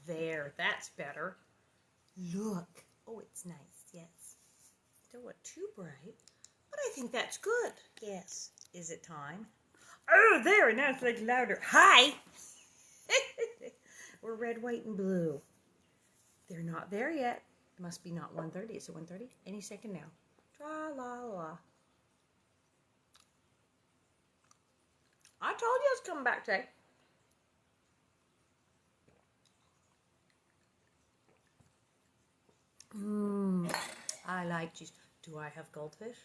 There, that's better. Look. Oh, it's nice, yes. Don't want too bright, but I think that's good. Yes. Is it time? Oh, there, now it's like louder. Hi! We're red, white, and blue. They're not there yet. It must be not 1:30. Is it 1:30? Any second now. Tra-la-la. I told you I was coming back today. I like cheese. Do I have goldfish?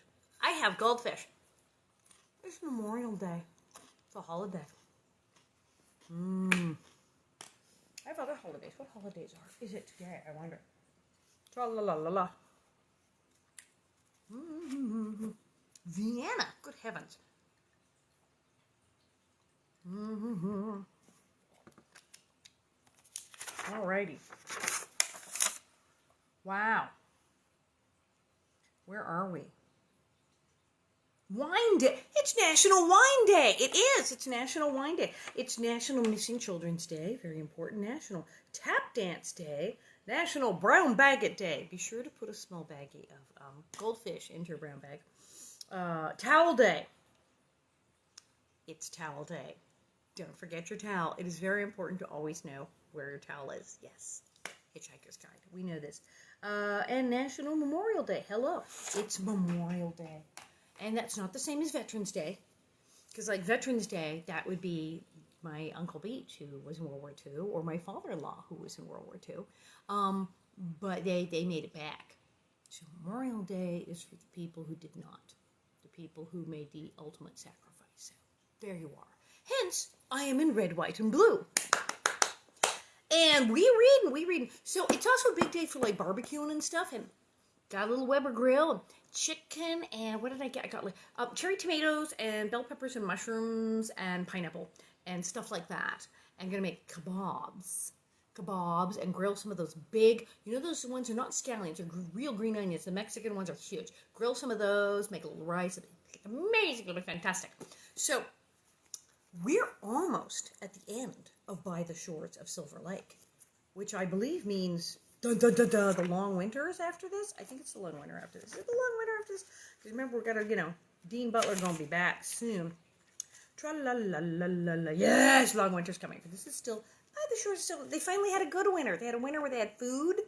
I have goldfish. It's Memorial Day. It's a holiday. I have other holidays. What holidays is it today? I wonder. Tra-la-la-la-la. Vienna. Good heavens. Alrighty. Wow. Where are we? Wine Day. It's National Wine Day. It is. It's National Wine Day. It's National Missing Children's Day. Very important. National Tap Dance Day. National Brown Bagget Day. Be sure to put a small baggie of goldfish into your brown bag. Towel Day. It's Towel Day. Don't forget your towel. It is very important to always know where your towel is. Yes. Hitchhiker's Guide. We know this. And National Memorial Day. Hello. It's Memorial Day. And that's not the same as Veterans Day. Because like Veterans Day, that would be my Uncle Beach, who was in World War II, or my father-in-law, who was in World War II. But they made it back. So Memorial Day is for the people who did not. The people who made the ultimate sacrifice. So there you are. Hence, I am in red, white, and blue. And we reading. So it's also a big day for like barbecuing and stuff. And got a little Weber grill, and chicken, and what did I get? I got like cherry tomatoes and bell peppers and mushrooms and pineapple and stuff like that. I'm gonna make kebabs and grill some of those big, you know, those ones are not scallions, they're real green onions. The Mexican ones are huge. Grill some of those, make a little rice. It'll be amazing. It'll be fantastic. So we're almost at the end of By the Shores of Silver Lake, which I believe means the long winters after this. I think it's the long winter after this. Is it the long winter after this? Because remember, we're gonna, Dean Butler gonna be back soon. Tra-la-la-la-la-la. Yes, long winter's coming. But this is still By the Shores of Silver. They finally had a good winter. They had a winter where they had food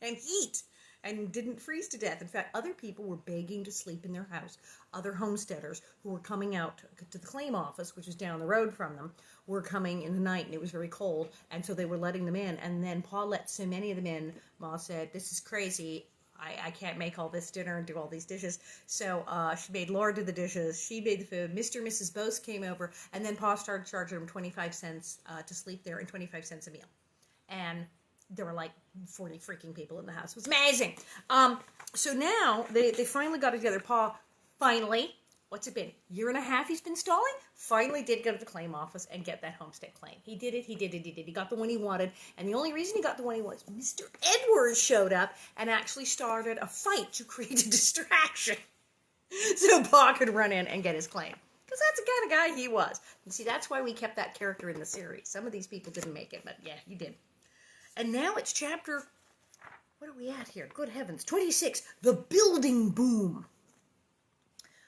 and heat and didn't freeze to death. In fact, other people were begging to sleep in their house. Other homesteaders who were coming out to the claim office, which is down the road from them, were coming in the night, and it was very cold, and so they were letting them in. And then Pa let so many of them in. Ma said, "This is crazy. I can't make all this dinner and do all these dishes." So she made Laura do the dishes. She made the food. Mr. and Mrs. Bose came over, and then Pa started charging them 25 cents to sleep there and 25 cents a meal. And there were like 40 freaking people in the house. It was amazing. So now they finally got together. Pa finally, what's it been? Year and a half he's been stalling? Finally did go to the claim office and get that homestead claim. He did it. He got the one he wanted. And the only reason he got the one he wanted was Mr. Edwards showed up and actually started a fight to create a distraction. So Pa could run in and get his claim. Because that's the kind of guy he was. And see, that's why we kept that character in the series. Some of these people didn't make it, but yeah, he did. And now it's chapter, what are we at here? Good heavens, 26, The Building Boom.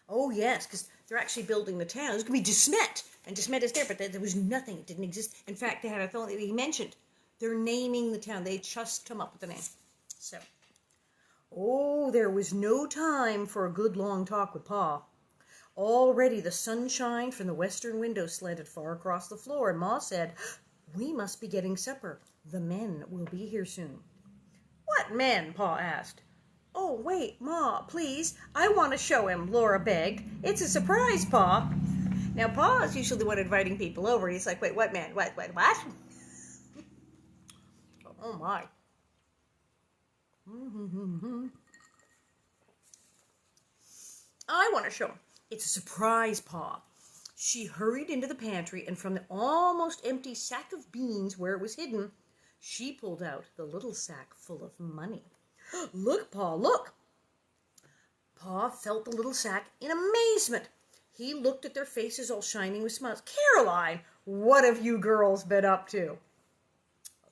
Oh yes, because they're actually building the town. It's going to be DeSmet, and DeSmet is there, but there was nothing. It didn't exist. In fact, they had a thought that he mentioned. They're naming the town. They just come up with the name. So, there was no time for a good long talk with Pa. Already the sunshine from the western window slanted far across the floor, and Ma said, "We must be getting supper. The men will be here soon." "What men?" Pa asked. "Oh, wait, Ma, please. I want to show him," Laura begged. "It's a surprise, Pa." Now, Pa is usually the one inviting people over. He's like, "Wait, what man? What? Oh, my. I want to show him. It's a surprise, Pa. She hurried into the pantry, and from the almost empty sack of beans where it was hidden, she pulled out the little sack full of money. "Look, Pa, look." Pa felt the little sack in amazement. He looked at their faces all shining with smiles. "Caroline, what have you girls been up to?"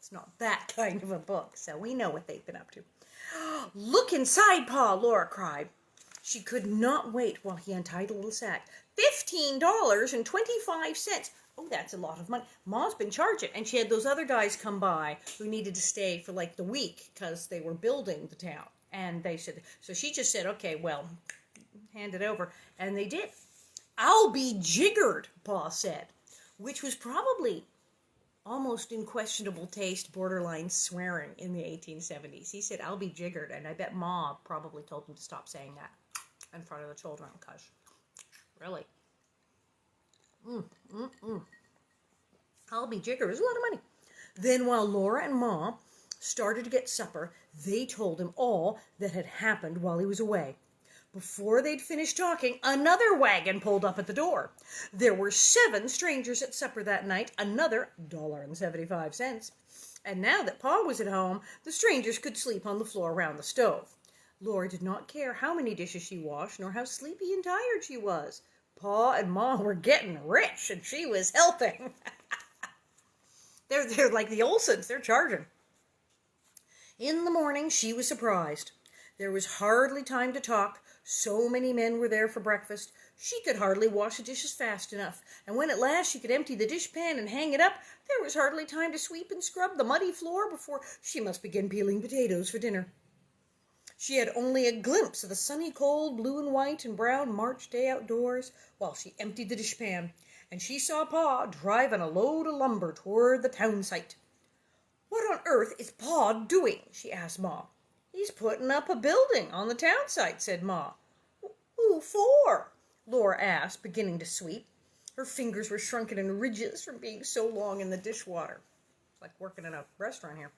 It's not that kind of a book, so we know what they've been up to. Look inside, Pa, Laura cried. She could not wait while he untied a little sack. $15.25. Oh, that's a lot of money. Ma's been charging. And she had those other guys come by who needed to stay for like the week because they were building the town. And they said, so she just said, okay, well, hand it over. And they did. I'll be jiggered, Pa said, which was probably almost in questionable taste, borderline swearing in the 1870s. He said, I'll be jiggered. And I bet Ma probably told him to stop saying that in front of the children, because really, I'll be jiggered. It was a lot of money. Then while Laura and Ma started to get supper, they told him all that had happened while he was away. Before they'd finished talking, another wagon pulled up at the door. There were 7 strangers at supper that night, another $1.75. And now that Pa was at home, the strangers could sleep on the floor around the stove. Laura did not care how many dishes she washed, nor how sleepy and tired she was. Pa and Ma were getting rich, and she was helping. They're like the Olesons. They're charging. In the morning, she was surprised. There was hardly time to talk. So many men were there for breakfast. She could hardly wash the dishes fast enough. And when at last she could empty the dishpan and hang it up, there was hardly time to sweep and scrub the muddy floor before she must begin peeling potatoes for dinner. She had only a glimpse of the sunny, cold, blue and white and brown March day outdoors while she emptied the dishpan, and she saw Pa driving a load of lumber toward the town site. What on earth is Pa doing? She asked Ma. He's putting up a building on the town site, said Ma. Who for? Laura asked, beginning to sweep. Her fingers were shrunken in ridges from being so long in the dishwater. It's like working in a restaurant here.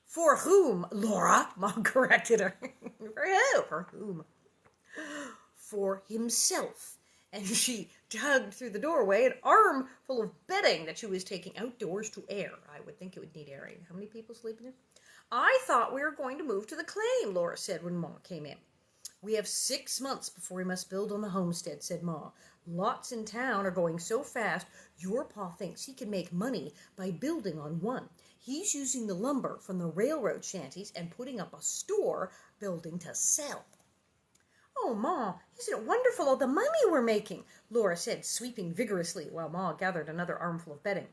For whom, Laura? Ma corrected her. For who? For whom? For himself. And she tugged through the doorway an armful of bedding that she was taking outdoors to air. I would think it would need airing. How many people sleep in there? I thought we were going to move to the claim, Laura said when Ma came in. We have 6 months before we must build on the homestead, said Ma. Lots in town are going so fast, your Pa thinks he can make money by building on one. He's using the lumber from the railroad shanties and putting up a store building to sell. Oh, Ma, isn't it wonderful all the money we're making? Laura said, sweeping vigorously while Ma gathered another armful of bedding.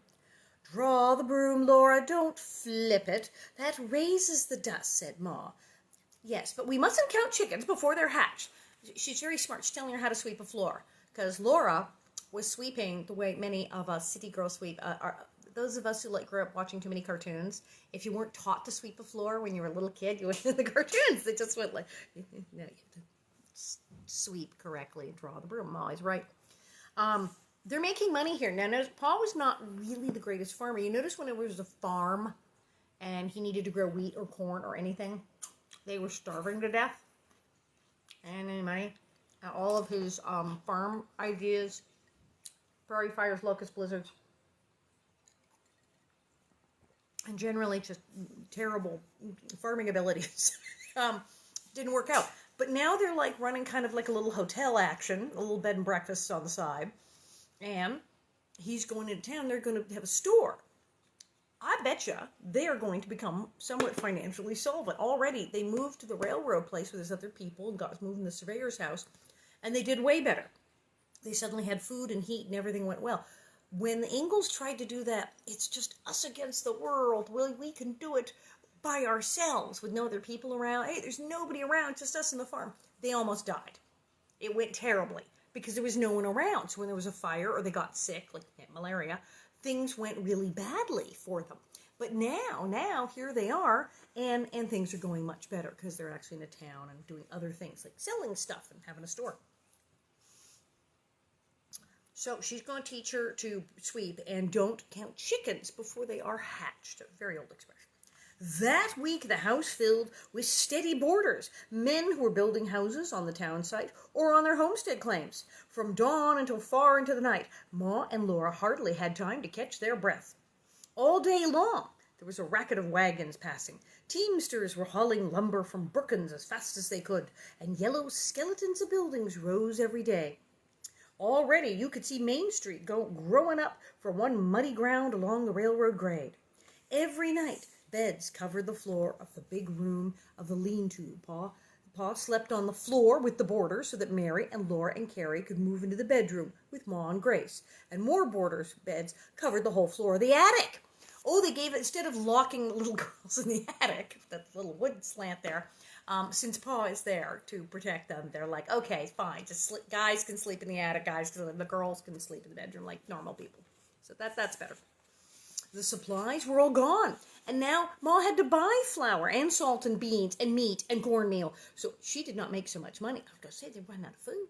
Draw the broom, Laura, don't flip it. That raises the dust, said Ma. Yes, but we mustn't count chickens before they're hatched. She's very smart. She's telling her how to sweep a floor. Because Laura was sweeping the way many of us city girls sweep. Those of us who grew up watching too many cartoons, if you weren't taught to sweep a floor when you were a little kid, you went to the cartoons. They just went like, you have to sweep correctly, draw the broom. I'm always right. They're making money here. Now, notice, Pa was not really the greatest farmer. You notice when it was a farm and he needed to grow wheat or corn or anything, they were starving to death. And anyway, all of his farm ideas, prairie fires, locust blizzards, and generally just terrible farming abilities didn't work out. But now they're running kind of like a little hotel action, a little bed and breakfast on the side. And he's going into town. They're going to have a store. I betcha they are going to become somewhat financially solvent. Already, they moved to the railroad place with his other people and got moved in the surveyor's house. And they did way better. They suddenly had food and heat and everything went well. When the Ingalls tried to do that, it's just us against the world. Well, we can do it by ourselves with no other people around. Hey, there's nobody around, just us and the farm. They almost died. It went terribly because there was no one around. So when there was a fire or they got sick, like malaria, things went really badly for them. But now here they are, and things are going much better because they're actually in a town and doing other things like selling stuff and having a store. So she's going to teach her to sweep and don't count chickens before they are hatched. A very old expression. That week, the house filled with steady boarders, men who were building houses on the town site or on their homestead claims. From dawn until far into the night, Ma and Laura hardly had time to catch their breath. All day long, there was a racket of wagons passing. Teamsters were hauling lumber from Brookins as fast as they could, and yellow skeletons of buildings rose every day. Already, you could see Main Street growing up from one muddy ground along the railroad grade. Every night, beds covered the floor of the big room of the lean-to. Pa slept on the floor with the boarders so that Mary and Laura and Carrie could move into the bedroom with Ma and Grace. And more boarders' beds covered the whole floor of the attic. Oh, they gave it, instead of locking little girls in the attic, that little wood slant there, since Pa is there to protect them, they're like, okay, fine, just guys can sleep in the attic, the girls can sleep in the bedroom like normal people. So that's better. The supplies were all gone, and now Ma had to buy flour and salt and beans and meat and cornmeal. So she did not make so much money. I was going to say, they run out of food.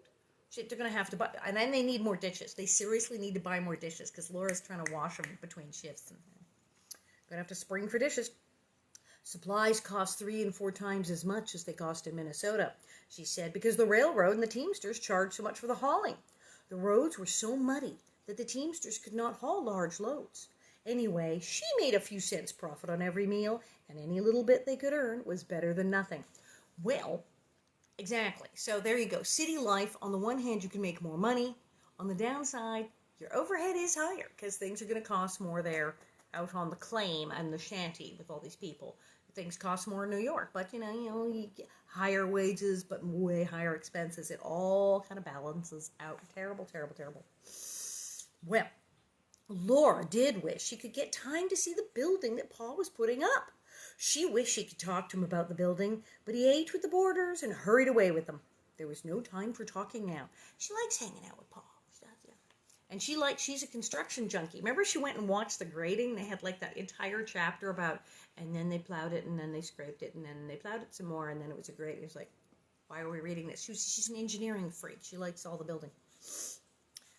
They're going to have to buy, and then they need more dishes. They seriously need to buy more dishes because Laura's trying to wash them between shifts. And going to have to spring for dishes. Supplies cost 3 and 4 times as much as they cost in Minnesota, she said, because the railroad and the teamsters charged so much for the hauling. The roads were so muddy that the teamsters could not haul large loads. Anyway, she made a few cents profit on every meal, and any little bit they could earn was better than nothing. Well, exactly. So there you go. City life, on the one hand, you can make more money. On the downside, your overhead is higher because things are going to cost more there out on the claim and the shanty with all these people. Things cost more in New York, but you get higher wages, but way higher expenses. It all kind of balances out. Terrible, terrible, terrible. Well, Laura did wish she could get time to see the building that Paul was putting up. She wished she could talk to him about the building, but he ate with the boarders and hurried away with them. There was no time for talking now. She likes hanging out with Paul. She does, yeah. And she's a construction junkie. Remember she went and watched the grading? They had like that entire chapter about, and then they plowed it, and then they scraped it, and then they plowed it some more, and then it was a grade. It was like, why are we reading this? She's an engineering freak. She likes all the building.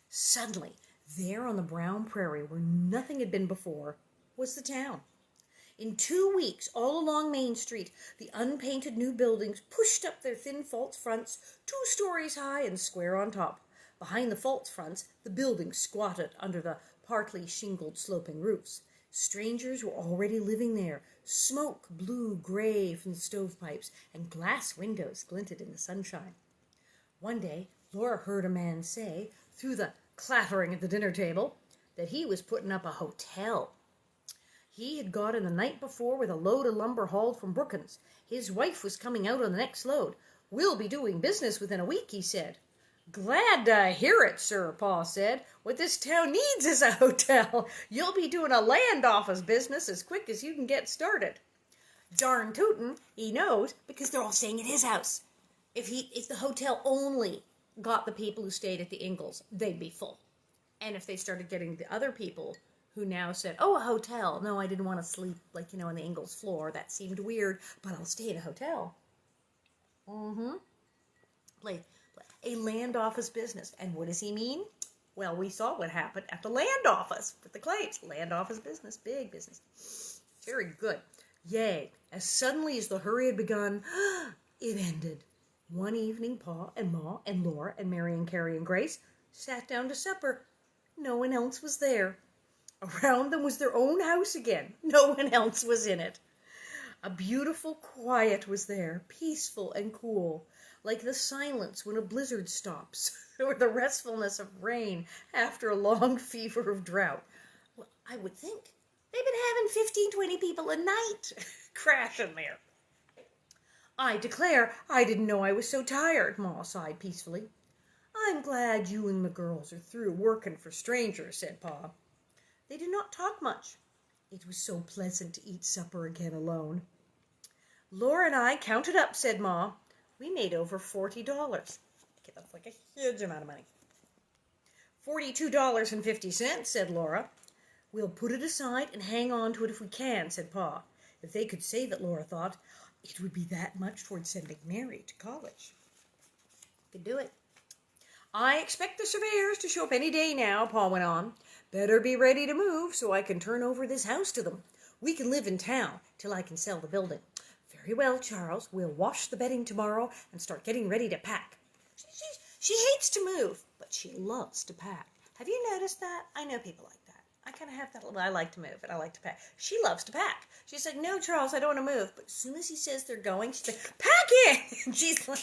Suddenly, there on the brown prairie, where nothing had been before, was the town. In 2 weeks, all along Main Street, the unpainted new buildings pushed up their thin false fronts 2 stories high and square on top. Behind the false fronts, the buildings squatted under the partly shingled sloping roofs. Strangers were already living there. Smoke blew gray from the stovepipes, and glass windows glinted in the sunshine. One day, Laura heard a man say, through the clattering at the dinner table, that he was putting up a hotel. He had got in the night before with a load of lumber hauled from Brookins. His wife was coming out on the next load. We'll be doing business within a week, he said. Glad to hear it, sir, Pa said. What this town needs is a hotel. You'll be doing a land office business as quick as you can get started. Darn tootin', he knows, because they're all staying at his house. If the hotel only got the people who stayed at the Ingalls, they'd be full. And if they started getting the other people who now said, oh, a hotel. No, I didn't want to sleep, on the Ingalls floor. That seemed weird, but I'll stay in a hotel. A land office business. And what does he mean? Well, we saw what happened at the land office with the Claves. Land office business, big business. Very good. Yay. As suddenly as the hurry had begun, it ended. One evening, Pa and Ma and Laura and Mary and Carrie and Grace sat down to supper. No one else was there. Around them was their own house again. No one else was in it. A beautiful quiet was there, peaceful and cool, like the silence when a blizzard stops, or the restfulness of rain after a long fever of drought. Well, I would think they've been having 15, 20 people a night crashing there. I declare I didn't know I was so tired, Ma sighed peacefully. I'm glad you and the girls are through working for strangers, said Pa. They did not talk much. It was so pleasant to eat supper again alone. Laura and I counted up, said Ma. We made over $40. Okay, that's like a huge amount of money. $42.50, said Laura. We'll put it aside and hang on to it if we can, said Pa. If they could save it, Laura thought, it would be that much toward sending Mary to college. Could do it. I expect the surveyors to show up any day now, Pa went on. Better be ready to move so I can turn over this house to them. We can live in town till I can sell the building. Very well, Charles. We'll wash the bedding tomorrow and start getting ready to pack. She hates to move, but she loves to pack. Have you noticed that? I know people like that. I kind of have that. I like to move, and I like to pack. She loves to pack. She's like, no, Charles, I don't want to move. But as soon as he says they're going, she's like, pack it! She's like,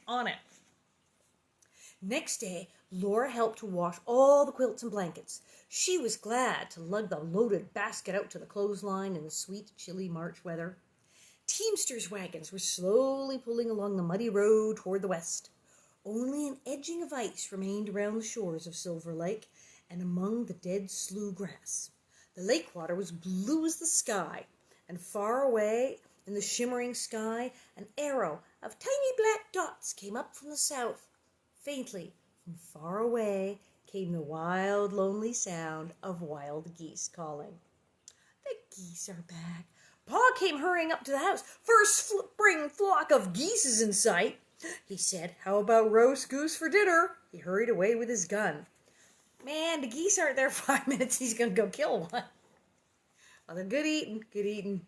on it. Next day, Laura helped to wash all the quilts and blankets. She was glad to lug the loaded basket out to the clothesline in the sweet, chilly March weather. Teamsters' wagons were slowly pulling along the muddy road toward the west. Only an edging of ice remained around the shores of Silver Lake and among the dead slough grass. The lake water was blue as the sky, and far away in the shimmering sky, an arrow of tiny black dots came up from the south. Faintly, from far away, came the wild, lonely sound of wild geese calling. The geese are back. Pa came hurrying up to the house. First spring flock of geese is in sight, he said. How about roast goose for dinner? He hurried away with his gun. Man, the geese aren't there 5 minutes. He's going to go kill one. Oh, they're good eating, good eating.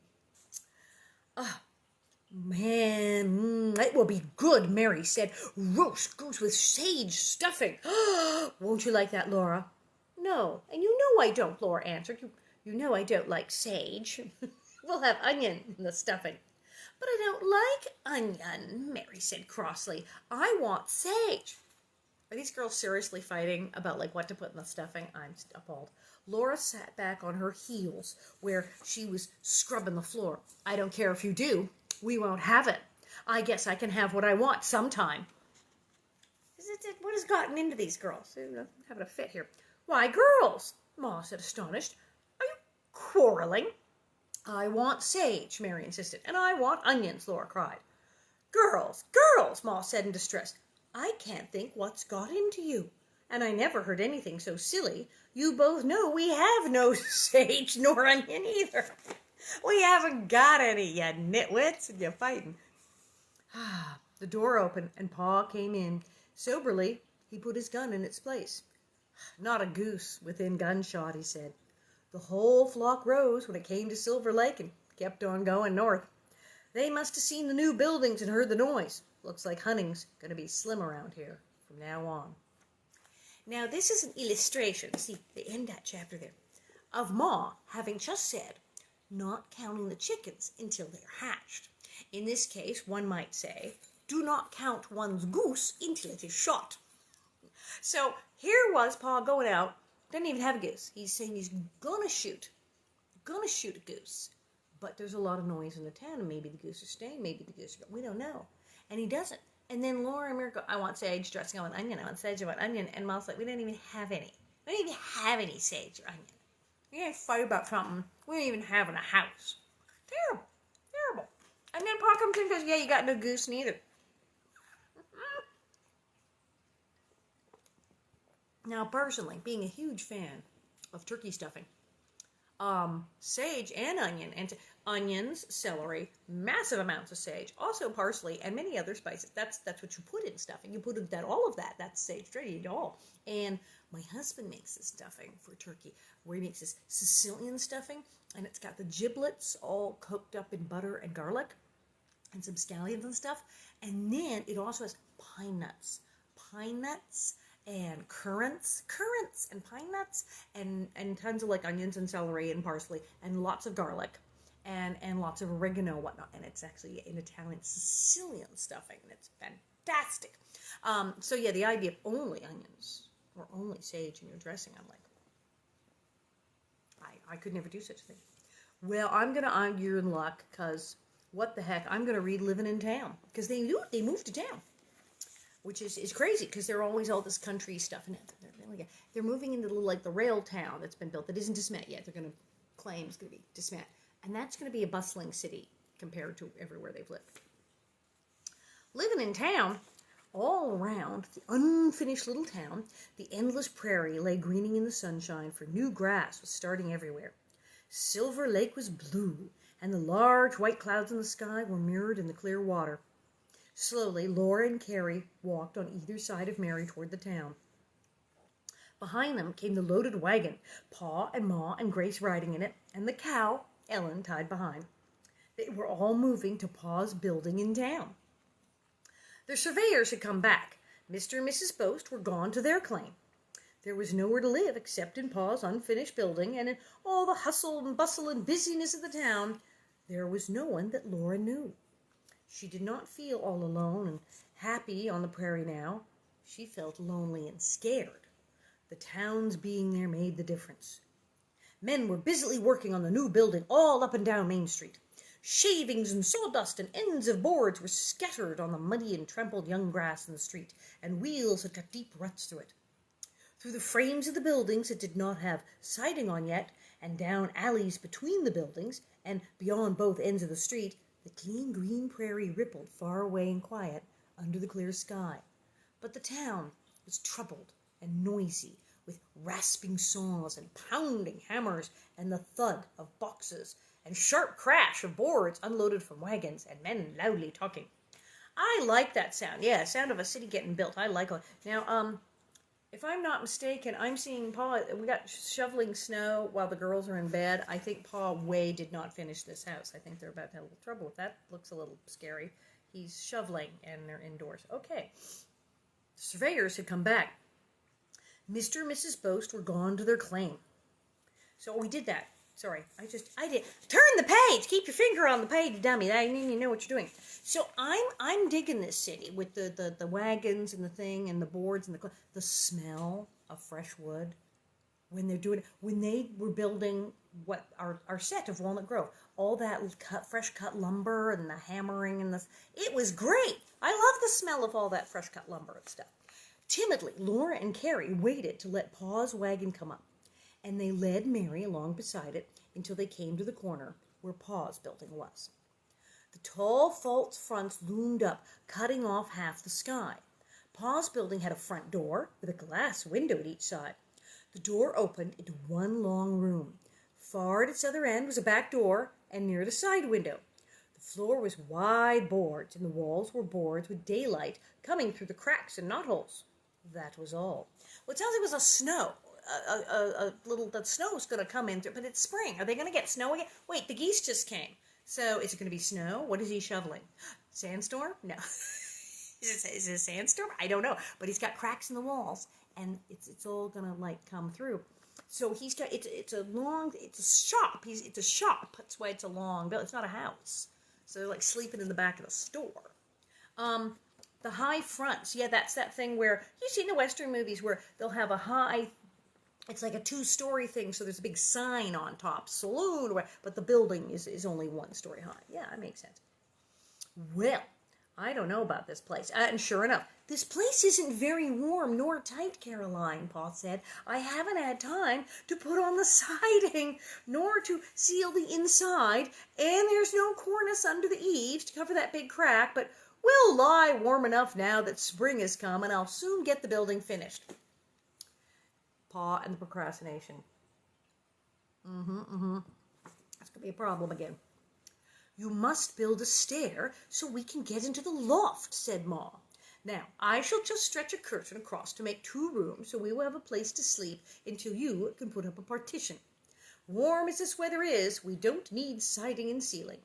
Oh, man, it will be good, Mary said. Roast goose with sage stuffing. Won't you like that, Laura? No, and you know I don't, Laura answered. You know I don't like sage. We'll have onion in the stuffing. But I don't like onion, Mary said crossly. I want sage. Are these girls seriously fighting about what to put in the stuffing? I'm appalled. Laura sat back on her heels where she was scrubbing the floor. I don't care if you do. We won't have it. I guess I can have what I want sometime. What has gotten into these girls? They're having a fit here. Why, girls, Ma said astonished. Are you quarreling? I want sage, Mary insisted. And I want onions, Laura cried. Girls, Ma said in distress. I can't think what's got into you. And I never heard anything so silly. You both know we have no sage nor onion either. We haven't got any, you nitwits, and you're fighting. The door opened and Pa came in. Soberly, he put his gun in its place. Not a goose within gunshot, he said. The whole flock rose when it came to Silver Lake and kept on going north. They must have seen the new buildings and heard the noise. Looks like hunting's going to be slim around here from now on. Now, this is an illustration, see, the end that chapter there, of Ma having just said, not counting the chickens until they're hatched. In this case, one might say, do not count one's goose until it is shot. So here was Pa going out, doesn't even have a goose. He's saying he's gonna shoot a goose. But there's a lot of noise in the town, and maybe the goose is staying, maybe the goose is going, we don't know. And he doesn't. And then Laura and Mary go, I want sage dressing, I want onion, I want sage, I want onion. And Ma's like, we don't even have any. We don't even have any sage or onion. We ain't fight about something we don't even have in a house. Terrible. Terrible. And then Pa comes in and goes, yeah, you got no goose neither. Now, personally, being a huge fan of turkey stuffing, sage and onions, celery, massive amounts of sage, also parsley, and many other spices. That's what you put in stuffing. You put all of that. That's sage ready to all. And my husband makes this stuffing for turkey, where he makes this Sicilian stuffing, and it's got the giblets all cooked up in butter and garlic, and some scallions and stuff. And then it also has pine nuts and currants and pine nuts, and tons of onions and celery and parsley, and lots of garlic, and lots of oregano and whatnot. And it's actually an Italian Sicilian stuffing, and it's fantastic. So yeah, the idea of only onions or only sage in your dressing, I'm like, I could never do such a thing. Well, I'm going to argue you're in luck, because what the heck, I'm going to read Living in Town, because they moved to town. Which is crazy, because they're always all this country stuff in it. They're moving into the rail town that's been built that isn't DeSmet yet. They're going to claim it's going to be DeSmet. And that's going to be a bustling city compared to everywhere they've lived. Living in town, all around the unfinished little town, the endless prairie lay greening in the sunshine, for new grass was starting everywhere. Silver Lake was blue, and the large white clouds in the sky were mirrored in the clear water. Slowly, Laura and Carrie walked on either side of Mary toward the town. Behind them came the loaded wagon, Pa and Ma and Grace riding in it, and the cow, Ellen, tied behind. They were all moving to Pa's building in town. The surveyors had come back. Mr. and Mrs. Boast were gone to their claim. There was nowhere to live except in Pa's unfinished building, and in all the hustle and bustle and busyness of the town, there was no one that Laura knew. She did not feel all alone and happy on the prairie now. she felt lonely and scared. The town's being there made the difference. Men were busily working on the new building all up and down Main Street. Shavings and sawdust and ends of boards were scattered on the muddy and trampled young grass in the street, and wheels had cut deep ruts through it. Through the frames of the buildings that did not have siding on yet, and down alleys between the buildings, and beyond both ends of the street, the clean green prairie rippled far away and quiet under the clear sky. But the town was troubled and noisy, with rasping saws and pounding hammers and the thud of boxes and sharp crash of boards unloaded from wagons and men loudly talking. I like that sound. Yeah, sound of a city getting built. I like it. Now, if I'm not mistaken, I'm seeing Pa, we got shoveling snow while the girls are in bed. I think Pa Way did not finish this house. I think they're about to have a little trouble with that. Looks a little scary. He's shoveling and they're indoors. Okay. The surveyors had come back. Mr. and Mrs. Boast were gone to their claim. So we did that. Sorry, I did. Turn the page. Keep your finger on the page, dummy. I mean, you know what you're doing. So I'm digging this city with the wagons and the thing and the boards and the smell of fresh wood when they were building what our set of Walnut Grove. All that fresh cut lumber and the hammering and it was great. I love the smell of all that fresh cut lumber and stuff. Timidly, Laura and Carrie waited to let Pa's wagon come up, and they led Mary along beside it until they came to the corner where Pa's building was. The tall false fronts loomed up, cutting off half the sky. Pa's building had a front door with a glass window at each side. The door opened into one long room. Far at its other end was a back door, and near the side window. The floor was wide boards, and the walls were boards with daylight coming through the cracks and knotholes. That was all. Well, it sounds like it was a snow. The snow's going to come in, but it's spring. Are they going to get snow again? Wait, the geese just came. So is it going to be snow? What is he shoveling? Sandstorm? No. Is it a sandstorm? I don't know. But he's got cracks in the walls, and it's all going to come through. So he's got it's a shop. It's a shop. That's why it's a long bill. It's not a house. So they're like sleeping in the back of the store. The high fronts, yeah, that's that thing where you've seen the Western movies where they'll have a high. It's like a 2-story thing, so there's a big sign on top, saloon, but the building is only 1 story high. Yeah, that makes sense. Well, I don't know about this place. And sure enough, this place isn't very warm nor tight, Caroline, Pa said. I haven't had time to put on the siding, nor to seal the inside, and there's no cornice under the eaves to cover that big crack, but we'll lie warm enough now that spring has come, and I'll soon get the building finished. Pa and the procrastination. That's going to be a problem again. You must build a stair so we can get into the loft, said Ma. Now, I shall just stretch a curtain across to make 2 rooms, so we will have a place to sleep until you can put up a partition. Warm as this weather is, we don't need siding and ceiling.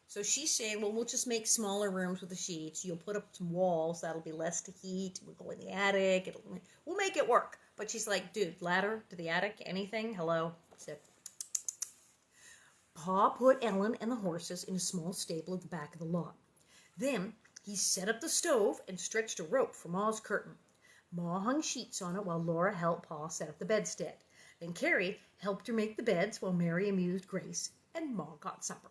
So she's saying, well, we'll just make smaller rooms with the sheets. You'll put up some walls. That'll be less to heat. We'll go in the attic. We'll make it work. But she's like, dude, ladder to the attic, anything? Hello? So Pa put Ellen and the horses in a small stable at the back of the lot. Then he set up the stove and stretched a rope for Ma's curtain. Ma hung sheets on it while Laura helped Pa set up the bedstead. Then Carrie helped her make the beds while Mary amused Grace, and Ma got supper.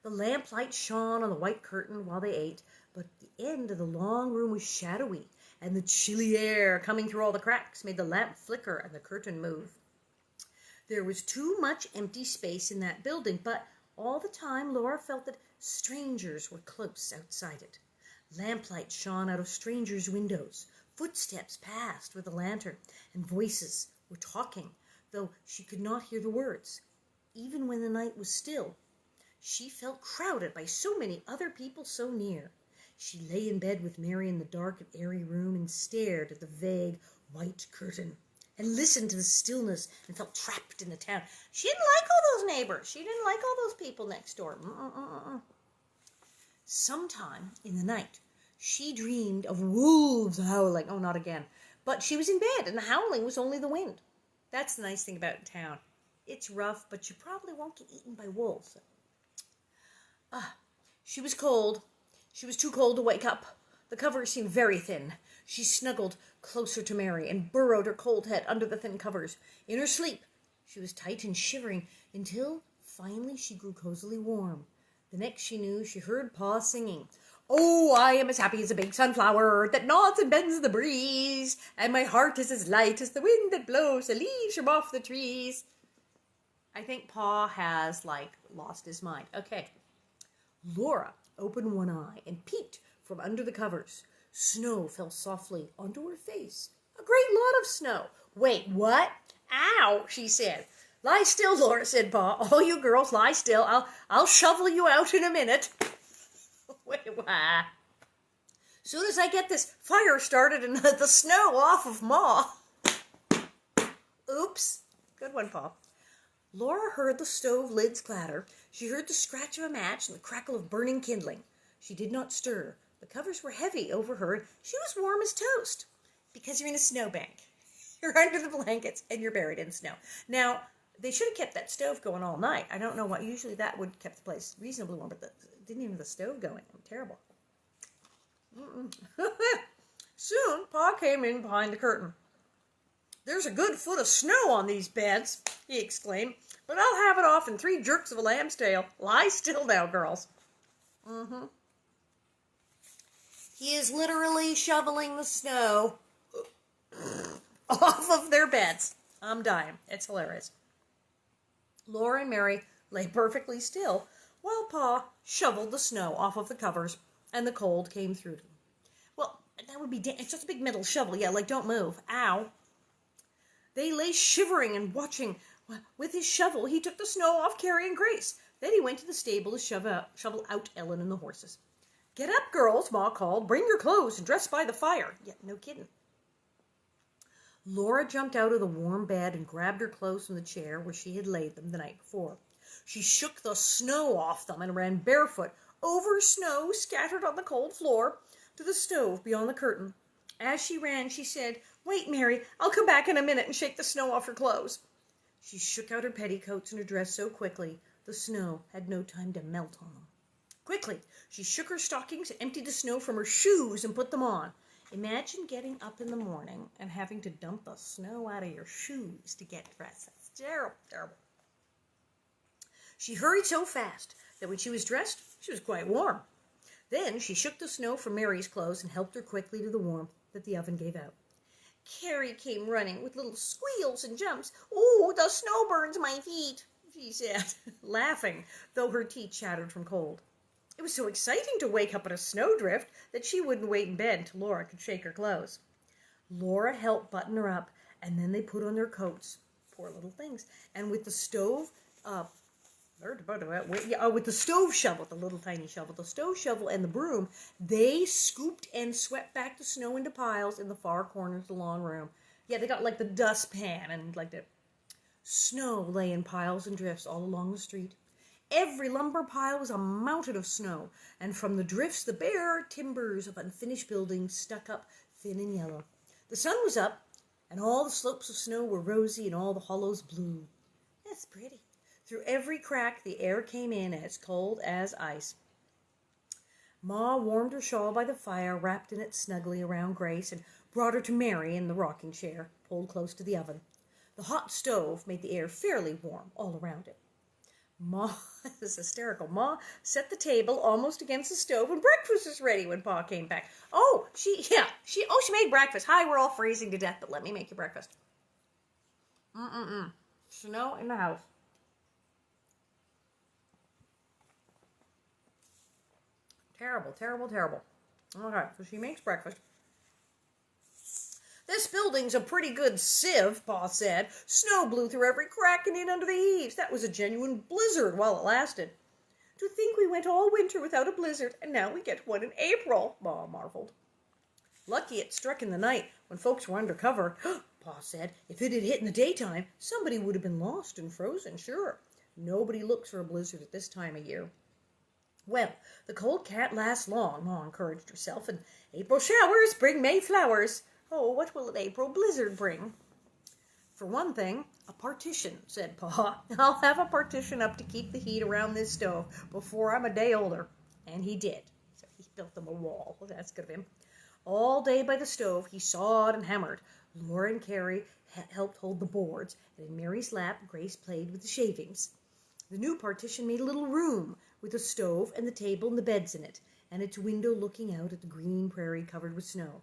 The lamplight shone on the white curtain while they ate, but the end of the long room was shadowy, and the chilly air coming through all the cracks made the lamp flicker and the curtain move. There was too much empty space in that building, but all the time Laura felt that strangers were close outside it. Lamplight shone out of strangers' windows. Footsteps passed with a lantern, and voices were talking, though she could not hear the words. Even when the night was still, she felt crowded by so many other people so near. She lay in bed with Mary in the dark and airy room and stared at the vague white curtain and listened to the stillness and felt trapped in the town. She didn't like all those neighbors. She didn't like all those people next door. Sometime in the night, she dreamed of wolves howling. Oh, not again. But she was in bed, and the howling was only the wind. That's the nice thing about town. It's rough, but you probably won't get eaten by wolves. She was cold. She was too cold to wake up. The covers seemed very thin. She snuggled closer to Mary and burrowed her cold head under the thin covers. In her sleep, she was tight and shivering until finally she grew cozily warm. The next she knew, she heard Pa singing, "Oh, I am as happy as a big sunflower that nods and bends in the breeze, and my heart is as light as the wind that blows the leaves from off the trees." I think Pa has, lost his mind. Okay. Laura opened one eye and peeked from under the covers. Snow fell softly onto her face. A great lot of snow. "Wait, what? Ow," she said. "Lie still, Laura," said Pa. "All you girls, lie still. I'll shovel you out in a minute." Wait, what? Soon as I get this fire started and the snow off of Ma. Oops. Good one, Pa. Laura heard the stove lids clatter. She heard the scratch of a match and the crackle of burning kindling. She did not stir. The covers were heavy over her. She was warm as toast. Because you're in a snowbank. You're under the blankets and you're buried in snow. Now, they should have kept that stove going all night. I don't know what. Usually that would have kept the place reasonably warm, but didn't even have the stove going. Terrible. Soon, Pa came in behind the curtain. "There's a good foot of snow on these beds," he exclaimed, "but I'll have it off in 3 jerks of a lamb's tail. Lie still now, girls." He is literally shoveling the snow off of their beds. I'm dying. It's hilarious. Laura and Mary lay perfectly still while Pa shoveled the snow off of the covers, and the cold came through them. Well, that would be... It's just a big metal shovel. Yeah, don't move. Ow. They lay shivering and watching. With his shovel, he took the snow off Carrie and Grace. Then he went to the stable to shovel out Ellen and the horses. "Get up, girls," Ma called. "Bring your clothes and dress by the fire." Yeah, no kidding. Laura jumped out of the warm bed and grabbed her clothes from the chair where she had laid them the night before. She shook the snow off them and ran barefoot over snow scattered on the cold floor to the stove beyond the curtain. As she ran, she said, "Wait, Mary, I'll come back in a minute and shake the snow off her clothes." She shook out her petticoats and her dress so quickly, the snow had no time to melt on them. Quickly, she shook her stockings and emptied the snow from her shoes and put them on. Imagine getting up in the morning and having to dump the snow out of your shoes to get dressed. That's terrible, terrible. She hurried so fast that when she was dressed, she was quite warm. Then she shook the snow from Mary's clothes and helped her quickly to the warmth that the oven gave out. Carrie came running with little squeals and jumps. "Oh, the snow burns my feet," she said, laughing, though her teeth chattered from cold. It was so exciting to wake up in a snowdrift that she wouldn't wait in bed until Laura could shake her clothes. Laura helped button her up, and then they put on their coats. Poor little things. And with the stove, with the stove shovel, the little tiny shovel, the stove shovel and the broom, they scooped and swept back the snow into piles in the far corners of the long room. Yeah, they got the dustpan and the snow lay in piles and drifts all along the street. Every lumber pile was a mountain of snow, and from the drifts the bare timbers of unfinished buildings stuck up thin and yellow. The sun was up, and all the slopes of snow were rosy and all the hollows blue. That's pretty. Through every crack the air came in as cold as ice. Ma warmed her shawl by the fire, wrapped in it snugly around Grace, and brought her to Mary in the rocking chair, pulled close to the oven. The hot stove made the air fairly warm all around it. Ma, this is hysterical. Ma set the table almost against the stove, and breakfast was ready when Pa came back. She made breakfast. Hi, we're all freezing to death, but let me make you breakfast. Snow in the house. Terrible, terrible, terrible. Okay, so she makes breakfast. "This building's a pretty good sieve," Pa said. "Snow blew through every crack and in under the eaves. That was a genuine blizzard while it lasted." "To think we went all winter without a blizzard, and now we get one in April," Ma marveled. "Lucky it struck in the night when folks were under cover," Pa said. "If it had hit in the daytime, somebody would have been lost and frozen, sure. Nobody looks for a blizzard at this time of year." "Well, the cold can't last long," Ma encouraged herself, "and April showers bring May flowers. Oh, what will an April blizzard bring?" "For one thing, a partition," said Pa. "I'll have a partition up to keep the heat around this stove before I'm a day older." And he did. So he built them a wall. Well, that's good of him. All day by the stove he sawed and hammered. Laura and Carrie helped hold the boards, and in Mary's lap Grace played with the shavings. The new partition made a little room with a stove and the table and the beds in it, and its window looking out at the green prairie covered with snow.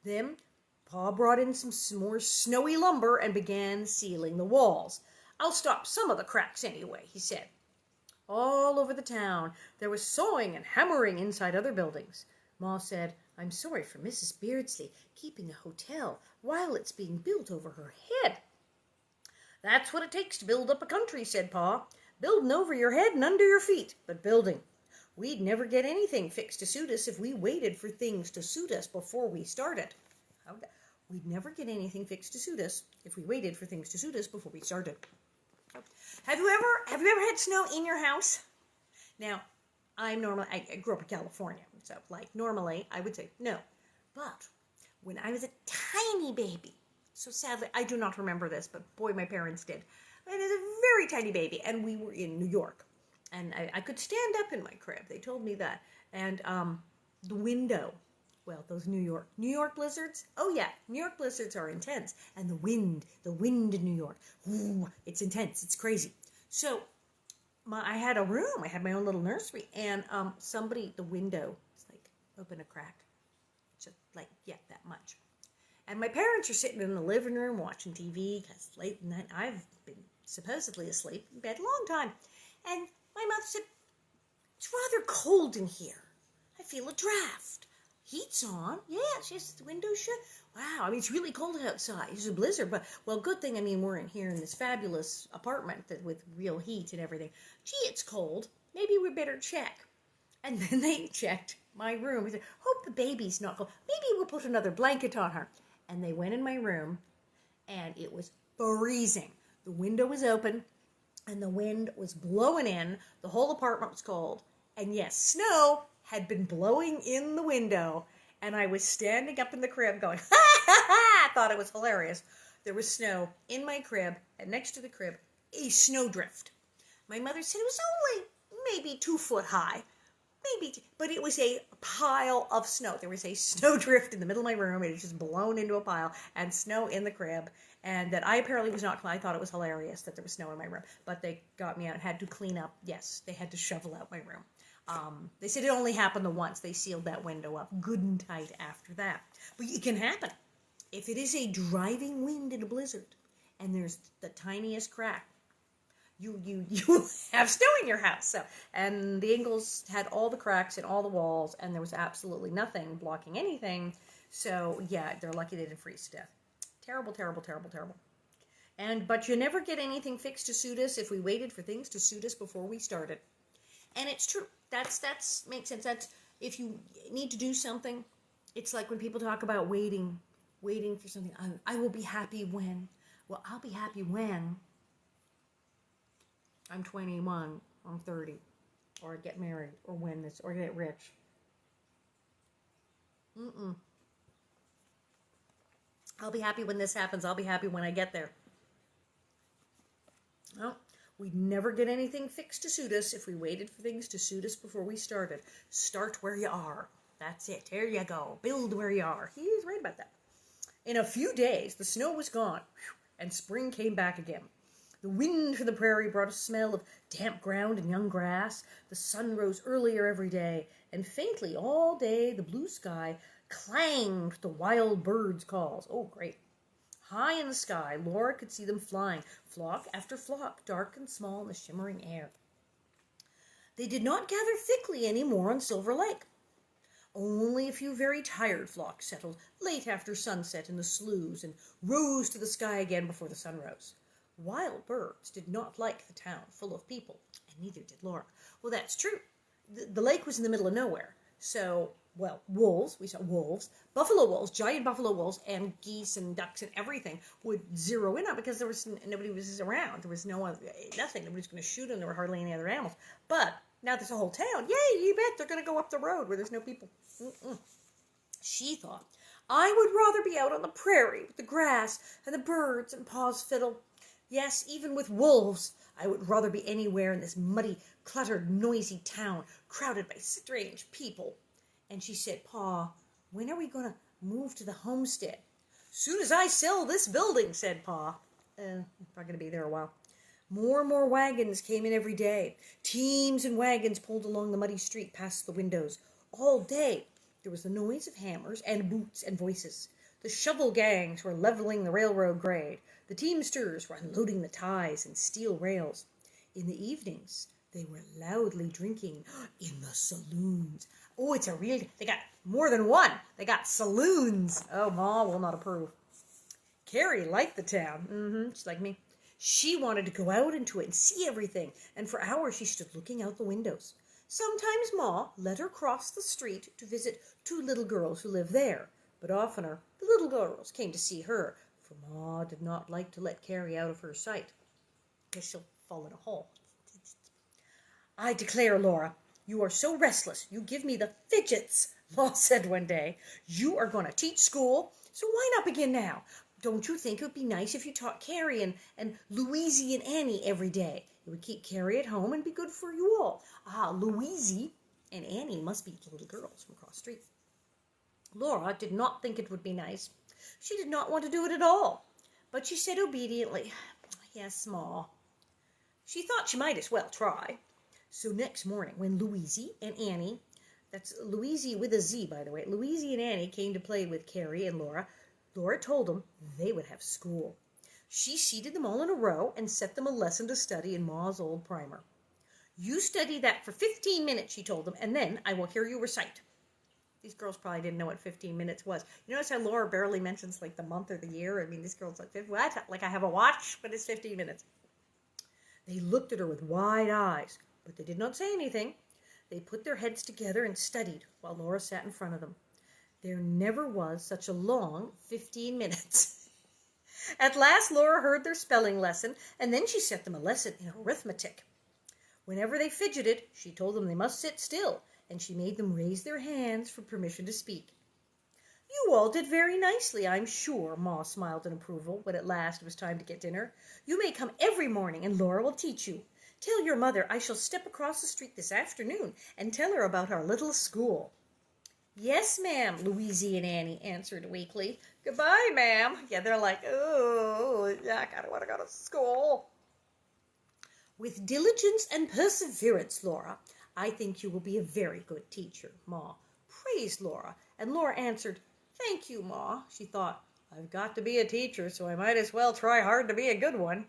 Then Pa brought in some more snowy lumber and began sealing the walls. "I'll stop some of the cracks anyway," he said. All over the town there was sawing and hammering inside other buildings. Ma said, "I'm sorry for Mrs. Beardsley keeping a hotel while it's being built over her head." "That's what it takes to build up a country," said Pa. "Building over your head and under your feet, but building. We'd never get anything fixed to suit us if we waited for things to suit us before we started." We'd never get anything fixed to suit us if we waited for things to suit us before we started. Have you ever had snow in your house? Now, I grew up in California, so normally I would say no. But when I was a tiny baby, so sadly I do not remember this, but boy, my parents did. I was a very tiny baby, and we were in New York, and I could stand up in my crib. They told me that, and the window. Well, those New York blizzards. Oh yeah, New York blizzards are intense, and the wind in New York. Ooh, it's intense. It's crazy. So, I had a room. I had my own little nursery, and the window was open a crack, just that much. And my parents are sitting in the living room watching TV because late at night I've been supposedly asleep in bed a long time, and my mother said, "It's rather cold in here. I feel a draft. Heat's on." "Yeah," she says, "the window's shut." "Wow, it's really cold outside. It's a blizzard, but, well, good thing, we're in here in this fabulous apartment with real heat and everything. Gee, it's cold. Maybe we better check." And then they checked my room. They said, "Hope the baby's not cold. Maybe we'll put another blanket on her." And they went in my room, and it was freezing. The window was open, and the wind was blowing in. The whole apartment was cold. And yes, snow had been blowing in the window, and I was standing up in the crib going, "Ha, ha, ha!" I thought it was hilarious. There was snow in my crib, and next to the crib, a snowdrift. My mother said it was only maybe 2 foot high, but it was a pile of snow. There was a snowdrift in the middle of my room. It had just blown into a pile, and snow in the crib, and that I apparently was not. I thought it was hilarious that there was snow in my room, but they got me out and had to clean up. Yes, they had to shovel out my room. They said it only happened the once. They sealed that window up good and tight after that. But it can happen. If it is a driving wind in a blizzard and there's the tiniest crack, you have snow in your house. So, and the Ingalls had all the cracks in all the walls, and there was absolutely nothing blocking anything. So, yeah, they're lucky they didn't freeze to death. Terrible, terrible, terrible, terrible. But you never get anything fixed to suit us if we waited for things to suit us before we started. And it's true. That's makes sense. That's if you need to do something. It's like when people talk about waiting for something. I will be happy when. Well, I'll be happy when I'm 21, I'm 30, or I get married, or or get rich. I'll be happy when this happens. I'll be happy when I get there. Well, we'd never get anything fixed to suit us if we waited for things to suit us before we started. Start where you are. That's it. There you go. Build where you are. He is right about that. In a few days, the snow was gone, and spring came back again. The wind from the prairie brought a smell of damp ground and young grass. The sun rose earlier every day, and faintly all day the blue sky clanged with the wild birds' calls. Oh, great. High in the sky, Laura could see them flying, flock after flock, dark and small in the shimmering air. They did not gather thickly any more on Silver Lake. Only a few very tired flocks settled late after sunset in the sloughs and rose to the sky again before the sun rose. Wild birds did not like the town full of people, and neither did Laura. Well, that's true. The lake was in the middle of nowhere, so... Well, wolves, we saw wolves, buffalo wolves, giant buffalo wolves, and geese and ducks and everything would zero in on because nobody was around. There was nothing. Nobody was going to shoot them. There were hardly any other animals. But now there's a whole town. Yay, you bet they're going to go up the road where there's no people. She thought, I would rather be out on the prairie with the grass and the birds and Pa's fiddle. Yes, even with wolves, I would rather be anywhere in this muddy, cluttered, noisy town, crowded by strange people. And she said, Pa, When are we going to move to the homestead? Soon as I sell this building, said Pa. Not going to be there a while. More and more wagons came in every day. Teams and wagons pulled along the muddy street past the windows. All day there was the noise of hammers and boots and voices. The shovel gangs were leveling the railroad grade. The teamsters were unloading the ties and steel rails. In the evenings, they were loudly drinking in the saloons. Oh, they got more than one. They got saloons. Oh, Ma will not approve. Carrie liked the town. She's like me. She wanted to go out into it and see everything, and for hours she stood looking out the windows. Sometimes Ma let her cross the street to visit two little girls who lived there, but oftener the little girls came to see her, for Ma did not like to let Carrie out of her sight, because she'll fall in a hole. I declare, Laura, you are so restless, you give me the fidgets, Ma said one day. You are going to teach school, so why not begin now? Don't you think it would be nice if you taught Carrie and Louisie and Annie every day? It would keep Carrie at home and be good for you all. Louisie and Annie must be the little girls from across the street. Laura did not think it would be nice. She did not want to do it at all. But she said obediently, yes, Ma. She thought she might as well try. So next morning, when Louisie and Annie, that's Louisie with a Z, by the way, Louisie and Annie came to play with Carrie and Laura told them they would have school. She seated them all in a row and set them a lesson to study in Ma's old primer. You study that for 15 minutes, she told them, and then I will hear you recite. These girls probably didn't know what 15 minutes was. You notice how Laura barely mentions like the month or the year? I mean, this girl's like, what? Like I have a watch, but it's 15 minutes. They looked at her with wide eyes, but they did not say anything. They put their heads together and studied while Laura sat in front of them. There never was such a long 15 minutes. At last, Laura heard their spelling lesson, and then she set them a lesson in arithmetic. Whenever they fidgeted, she told them they must sit still, and she made them raise their hands for permission to speak. You all did very nicely, I'm sure, Ma smiled in approval when at last it was time to get dinner. You may come every morning, and Laura will teach you. Tell your mother I shall step across the street this afternoon and tell her about our little school. Yes, ma'am, Louisie and Annie answered weakly. Goodbye, ma'am. Yeah, they're like, oh, yeah, I kind of want to go to school. With diligence and perseverance, Laura, I think you will be a very good teacher, Ma praised Laura. And Laura answered, thank you, Ma. She thought, I've got to be a teacher, so I might as well try hard to be a good one.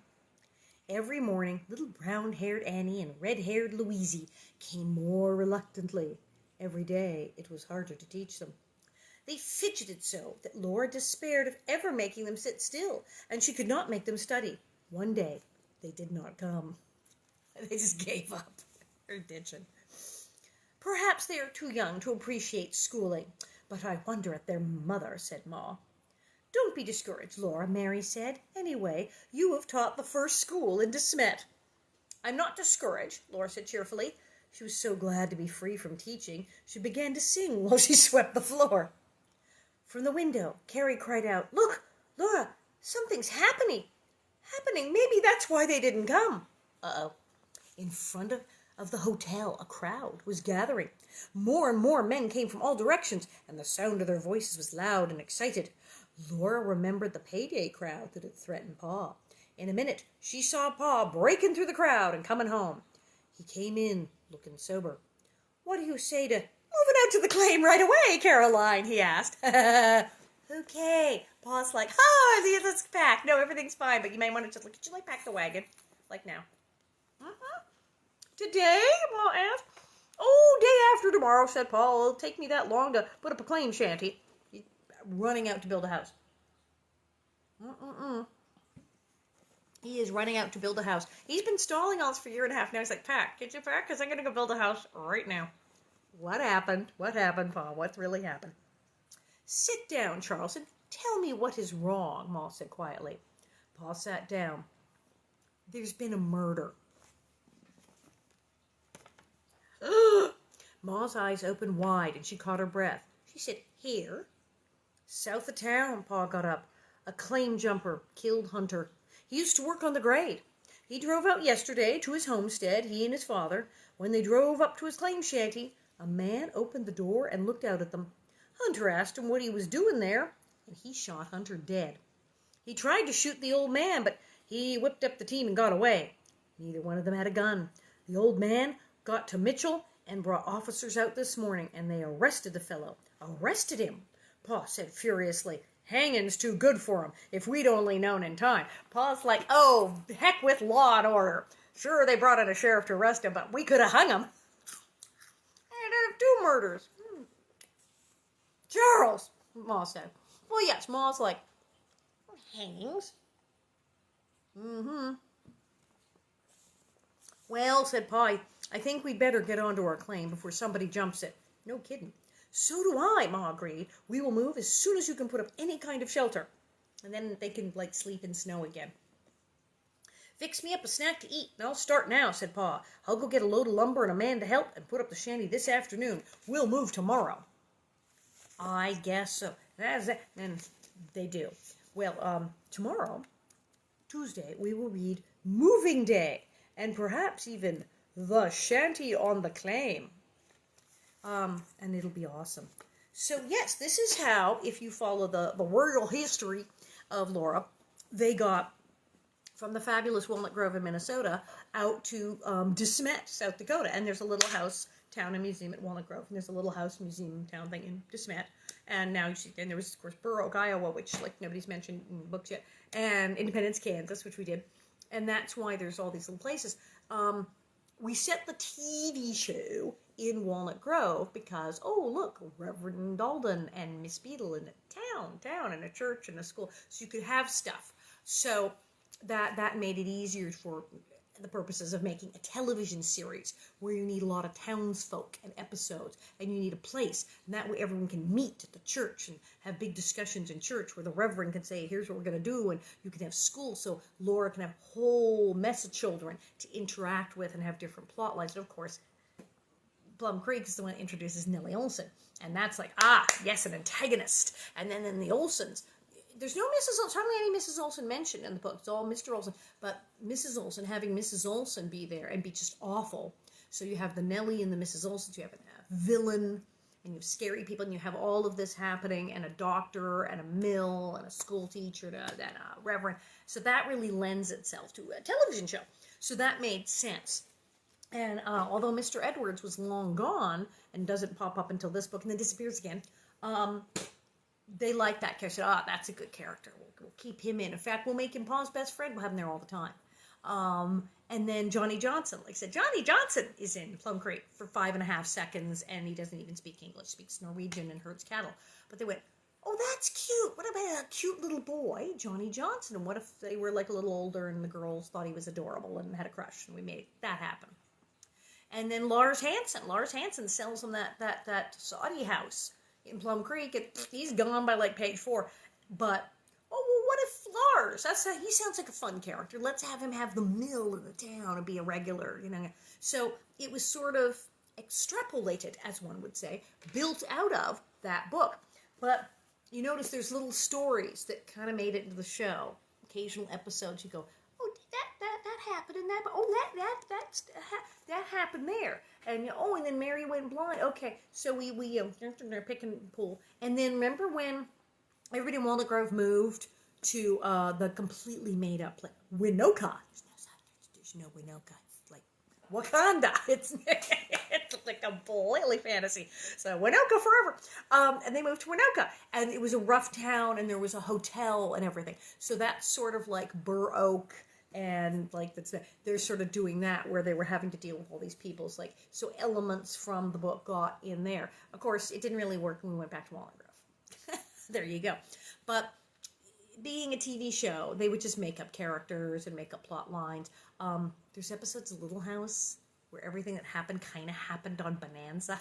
Every morning, little brown-haired Annie and red-haired Louisie came more reluctantly. Every day, it was harder to teach them. They fidgeted so that Laura despaired of ever making them sit still, and she could not make them study. One day, they did not come. They just gave up. They're ditching. Perhaps they are too young to appreciate schooling, but I wonder at their mother, said Ma. Don't be discouraged, Laura, Mary said. Anyway, you have taught the first school in De Smet. I'm not discouraged, Laura said cheerfully. She was so glad to be free from teaching, she began to sing while she swept the floor. From the window, Carrie cried out, Look, Laura, something's happening. Maybe that's why they didn't come. Uh-oh. In front of the hotel, a crowd was gathering. More and more men came from all directions, and the sound of their voices was loud and excited. Laura remembered the payday crowd that had threatened Pa. In a minute, she saw Pa breaking through the crowd and coming home. He came in, looking sober. What do you say to moving out to the claim right away, Caroline? He asked. Okay. Pa's like, let's pack. No, everything's fine, but you may want to just, could you pack the wagon? Like now. Today? Pa asked. Oh, day after tomorrow, said Pa. It'll take me that long to put up a claim shanty. He's running out to build a house. He is running out to build a house. He's been stalling all this for a year and a half. Now he's like, pack. Get your pack, because I'm going to go build a house right now. What happened? What happened, Pa? What's really happened? Sit down, Charles, and tell me what is wrong, Ma said quietly. Pa sat down. There's been a murder. Ma's eyes opened wide, and she caught her breath. She said, Here? South of town, Pa got up. A claim jumper killed Hunter. He used to work on the grade. He drove out yesterday to his homestead, he and his father. When they drove up to his claim shanty, a man opened the door and looked out at them. Hunter asked him what he was doing there, and he shot Hunter dead. He tried to shoot the old man, but he whipped up the team and got away. Neither one of them had a gun. The old man got to Mitchell and brought officers out this morning, and they arrested the fellow. Arrested him? Pa said furiously. Hanging's too good for him, if we'd only known in time. Pa's like, oh, heck with law and order. Sure, they brought in a sheriff to arrest him, but we could have hung him. And have 2 murders. Charles, Ma said. Well, yes, Ma's like, hangings. Well, said Pa, I think we'd better get onto our claim before somebody jumps it. No kidding. So do I, Ma agreed. We will move as soon as you can put up any kind of shelter. And then they can, sleep in snow again. Fix me up a snack to eat, and I'll start now, said Pa. I'll go get a load of lumber and a man to help and put up the shanty this afternoon. We'll move tomorrow. I guess so. That's it. And they do. Well, tomorrow, Tuesday, we will read Moving Day, and perhaps even The Shanty on the Claim. And it'll be awesome. So, yes, this is how, if you follow the royal history of Laura, they got from the fabulous Walnut Grove in Minnesota out to De Smet, South Dakota. And there's a little house, town, and museum at Walnut Grove. And there's a little house, museum, town thing in De Smet. And now you see, and there was, of course, Burr Oak, Iowa, which, nobody's mentioned in books yet. And Independence, Kansas, which we did. And that's why there's all these little places. We set the TV show in Walnut Grove because, oh, look, Reverend Dalton and Miss Beadle in a town, and a church and a school. So you could have stuff. So that made it easier for the purposes of making a television series where you need a lot of townsfolk and episodes, and you need a place. And that way everyone can meet at the church and have big discussions in church where the reverend can say, here's what we're going to do, and you can have school so Laura can have a whole mess of children to interact with and have different plot lines. And of course, Plum Creek is the one that introduces Nellie Oleson. And that's like, yes, an antagonist. And then in the Olesons, there's no Mrs. Olson, hardly any Mrs. Olson mentioned in the book. It's all Mr. Olson. But Mrs. Olson, having Mrs. Olson be there and be just awful. So you have the Nellie and the Mrs. Olsons. You have a villain, and you have scary people, and you have all of this happening, and a doctor, and a mill, and a school teacher, and a reverend. So that really lends itself to a television show. So that made sense. And although Mr. Edwards was long gone and doesn't pop up until this book and then disappears again, they like that character. That's a good character. We'll keep him in. In fact, we'll make him Paul's best friend. We'll have him there all the time. And then Johnny Johnson. Like I said, Johnny Johnson is in Plum Creek for 5.5 seconds, and he doesn't even speak English. Speaks Norwegian and herds cattle. But they went, oh, that's cute. What about a cute little boy, Johnny Johnson? And what if they were a little older and the girls thought he was adorable and had a crush? And we made that happen. And then Lars Hansen. Lars Hansen sells him that Saudi house in Plum Creek. He's gone by page 4. But, what if Lars? He sounds like a fun character. Let's have him have the mill in the town and be a regular, So it was sort of extrapolated, as one would say, built out of that book. But you notice there's little stories that kind of made it into the show. Occasional episodes you go, oh, that happened in that, that happened there. And, and then Mary went blind. Okay, so we pick and pull. And then remember when everybody in Walnut Grove moved to the completely made up place, Winoka. There's no Winoka. It's like Wakanda. It's like a completely fantasy. So Winoka forever. And they moved to Winoka. And it was a rough town, and there was a hotel and everything. So that's sort of like Burr Oak. And they're sort of doing that where they were having to deal with all these people's so elements from the book got in there. Of course, it didn't really work when we went back to Walnut Grove. There you go. But being a TV show, they would just make up characters and make up plot lines. There's episodes of Little House where everything that happened kind of happened on Bonanza.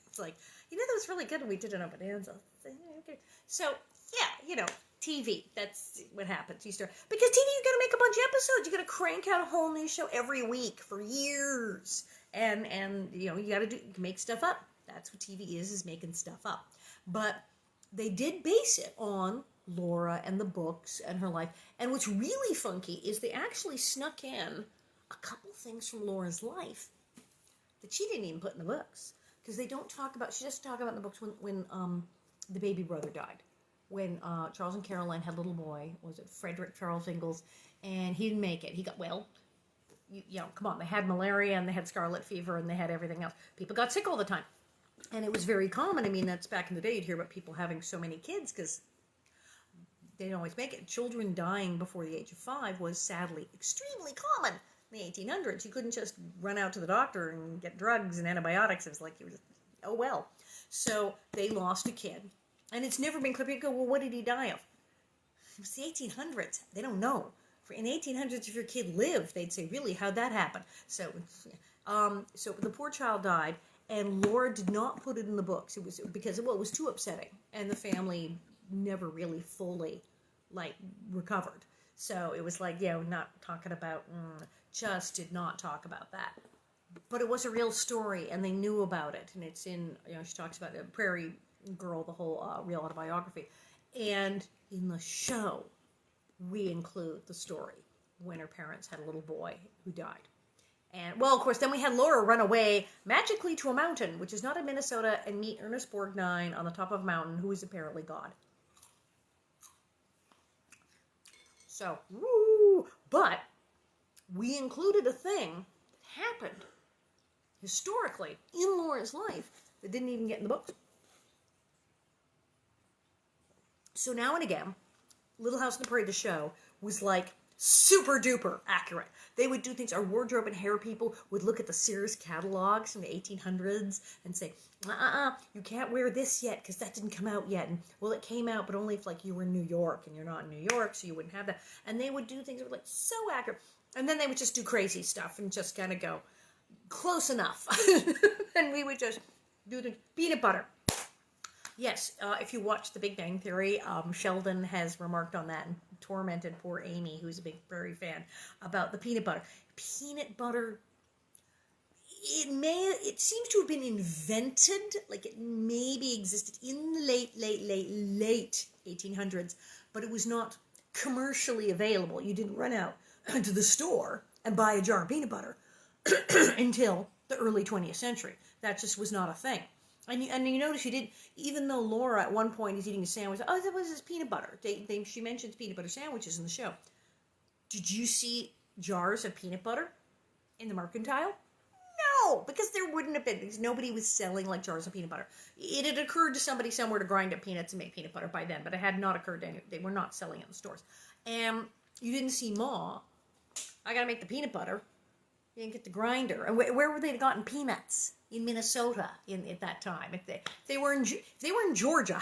It's that was really good when we did it on Bonanza. So, yeah, TV, that's what happens. Because TV, you got to make a bunch of episodes. You got to crank out a whole new show every week for years. And you got to make stuff up. That's what TV is making stuff up. But they did base it on Laura and the books and her life. And what's really funky is they actually snuck in a couple things from Laura's life that she didn't even put in the books. Because they don't talk about, she just talked about in the books when the baby brother died. When Charles and Caroline had a little boy, was it Frederick Charles Ingalls, and he didn't make it. He got, well, you know, come on, they had malaria and they had scarlet fever and they had everything else. People got sick all the time. And it was very common. I mean, that's back in the day, you'd hear about people having so many kids because they didn't always make it. Children dying before the age of 5 was sadly extremely common in the 1800s. You couldn't just run out to the doctor and get drugs and antibiotics. It was like, you were just, oh well. So they lost a kid. And it's never been clear. People go, well, what did he die of? It was the 1800s. They don't know. In the 1800s, if your kid lived, they'd say, really, how'd that happen? So the poor child died, and Laura did not put it in the books. It was because, well, it was too upsetting, and the family never really fully, like, recovered. So it was like, yeah, we're not talking about, just did not talk about that. But it was a real story, and they knew about it, and it's in, you know, she talks about the Prairie Girl, the whole real autobiography. And in the show, we include the story when her parents had a little boy who died. And, well, of course, then we had Laura run away magically to a mountain, which is not in Minnesota, and meet Ernest Borgnine on the top of a mountain, who is apparently God. So, woo! But we included a thing that happened historically in Laura's life that didn't even get in the books. So now and again, Little House on the Prairie, the show, was like super duper accurate. They would do things, our wardrobe and hair people would look at the Sears catalogs from the 1800s and say, you can't wear this yet because that didn't come out yet. And, well, it came out, but only if, like, you were in New York, and you're not in New York, so you wouldn't have that. And they would do things that were, like, so accurate. And then they would just do crazy stuff and just kind of go, close enough. And we would just do the peanut butter. Yes, if you watch The Big Bang Theory, Sheldon has remarked on that and tormented poor Amy, who's a big Prairie fan, about the peanut butter. Peanut butter, it seems to have been invented, like it maybe existed in the late 1800s, but it was not commercially available. You didn't run out to the store and buy a jar of peanut butter until the early 20th century. That just was not a thing. And you notice she did, even though Laura at one point is eating a sandwich, oh, that was this peanut butter. She mentions peanut butter sandwiches in the show. Did you see jars of peanut butter in the mercantile? No, because there wouldn't have been, because nobody was selling like jars of peanut butter. It had occurred to somebody somewhere to grind up peanuts and make peanut butter by then, but it had not occurred to anyone. They were not selling it in the stores. And you didn't see Ma, I gotta make the peanut butter. You didn't get the grinder. And where were they gotten peanuts? In Minnesota at that time. If they were in Georgia,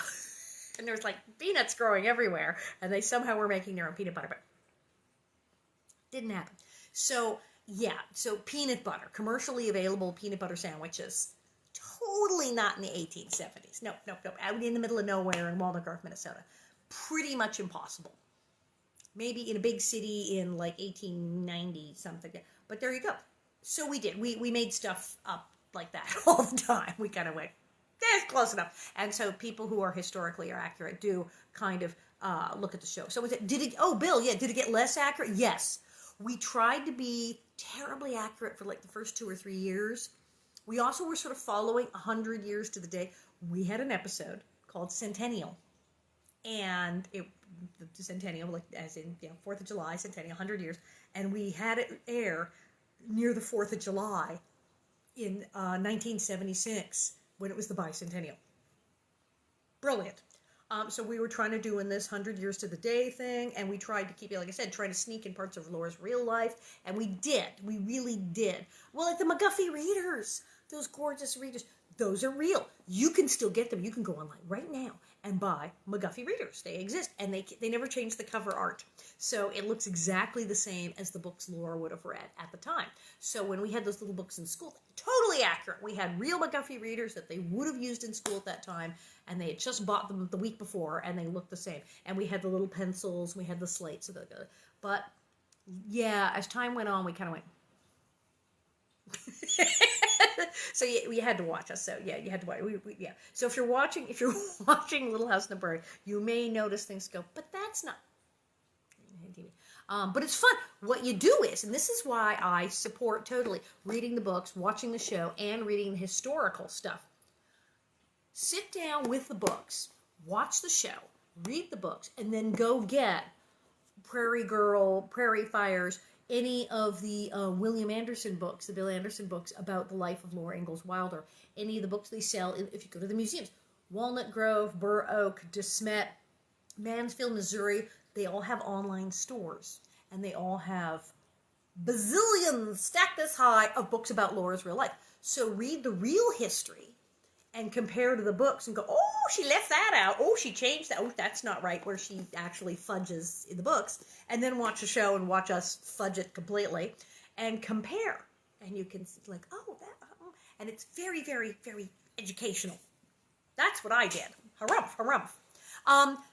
and there's like peanuts growing everywhere, and they somehow were making their own peanut butter, but didn't happen. So yeah, so peanut butter, commercially available peanut butter sandwiches, totally not in the 1870s. Nope. Out in the middle of nowhere in Walnut Grove, Minnesota. Pretty much impossible. Maybe in a big city in like 1890 something. But there you go. So we did. We made stuff up like that all the time. We kind of went, that's close enough. And so people who are historically accurate do kind of look at the show. So did it get less accurate? Yes. We tried to be terribly accurate for like the first 2 or 3 years. We also were sort of following 100 years to the day. We had an episode called Centennial. And the Centennial, like as in 4th of July, Centennial, 100 years. And we had it air near the 4th of July in 1976 when it was the bicentennial. Brilliant. So we were trying to do in this 100 years to the day thing, and we tried to keep it, like I said, trying to sneak in parts of Laura's real life, and we did. We really did. Well, like the McGuffey readers, those gorgeous readers, those are real. You can still get them. You can go online right now and buy McGuffey readers. They exist, and they never change the cover art. So it looks exactly the same as the books Laura would have read at the time. So when we had those little books in school, totally accurate. We had real McGuffey readers that they would have used in school at that time, and they had just bought them the week before, and they looked the same. And we had the little pencils, we had the slates. But yeah, as time went on, we kind of went... So you had to watch us. So yeah, you had to watch. Yeah. So if you're watching Little House on the Prairie, you may notice things go, but that's not. But it's fun. What you do is, and this is why I support totally reading the books, watching the show, and reading the historical stuff. Sit down with the books. watch the show, read the books, and then go get Prairie Girl, Prairie Fires, any of the William Anderson books, the Bill Anderson books about the life of Laura Ingalls Wilder, any of the books they sell, if you go to the museums, Walnut Grove, Burr Oak, DeSmet, Mansfield, Missouri, they all have online stores, and they all have bazillions stacked this high of books about Laura's real life. So read the real history and compare to the books and go, oh, she left that out. Oh, she changed that. Oh, that's not right, where she actually fudges in the books. And then watch the show and watch us fudge it completely and compare. And you can see like, oh, that, and it's very, very, very educational. That's what I did. Harumph, harumph.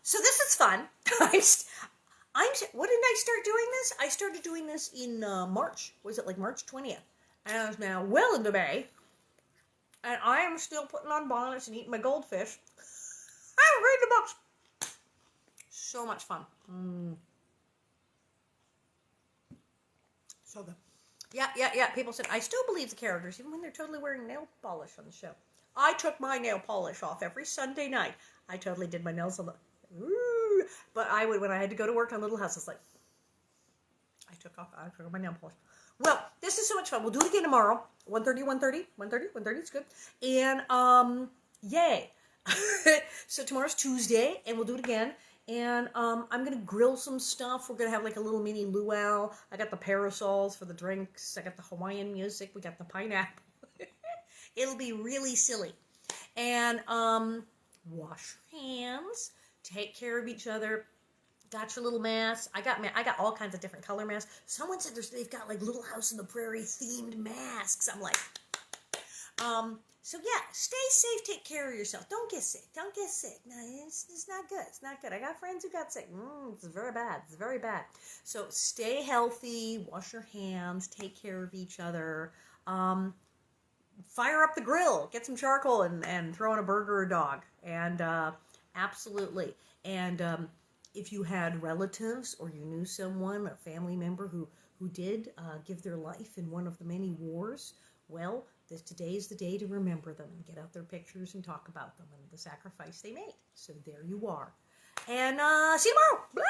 So this is fun. When did I start doing this? I started doing this in March. Was it like March 20th? And it's now well into May. And I am still putting on bonnets and eating my goldfish. I'm reading the books. So much fun. So good. Yeah. People said, I still believe the characters, even when they're totally wearing nail polish on the show. I took my nail polish off every Sunday night. I totally did my nails on the... Ooh. But I would, when I had to go to work on Little House, it's like, I took off my nail polish. Well, this is so much fun. We'll do it again tomorrow. 1:30, it's good. And, yay. So tomorrow's Tuesday, and we'll do it again. And I'm going to grill some stuff. We're going to have like a little mini luau. I got the parasols for the drinks. I got the Hawaiian music. We got the pineapple. It'll be really silly. And wash your hands. Take care of each other. Got your little masks. I got all kinds of different color masks. Someone said they've got like Little House on the Prairie themed masks. I'm like, so yeah, stay safe. Take care of yourself. Don't get sick. No, it's not good. It's not good. I got friends who got sick. It's very bad. It's very bad. So stay healthy. Wash your hands. Take care of each other. Fire up the grill. Get some charcoal and throw in a burger or a dog. And absolutely. And if you had relatives or you knew someone, a family member who did give their life in one of the many wars, well, today is the day to remember them and get out their pictures and talk about them and the sacrifice they made. So there you are. And see you tomorrow. Blah!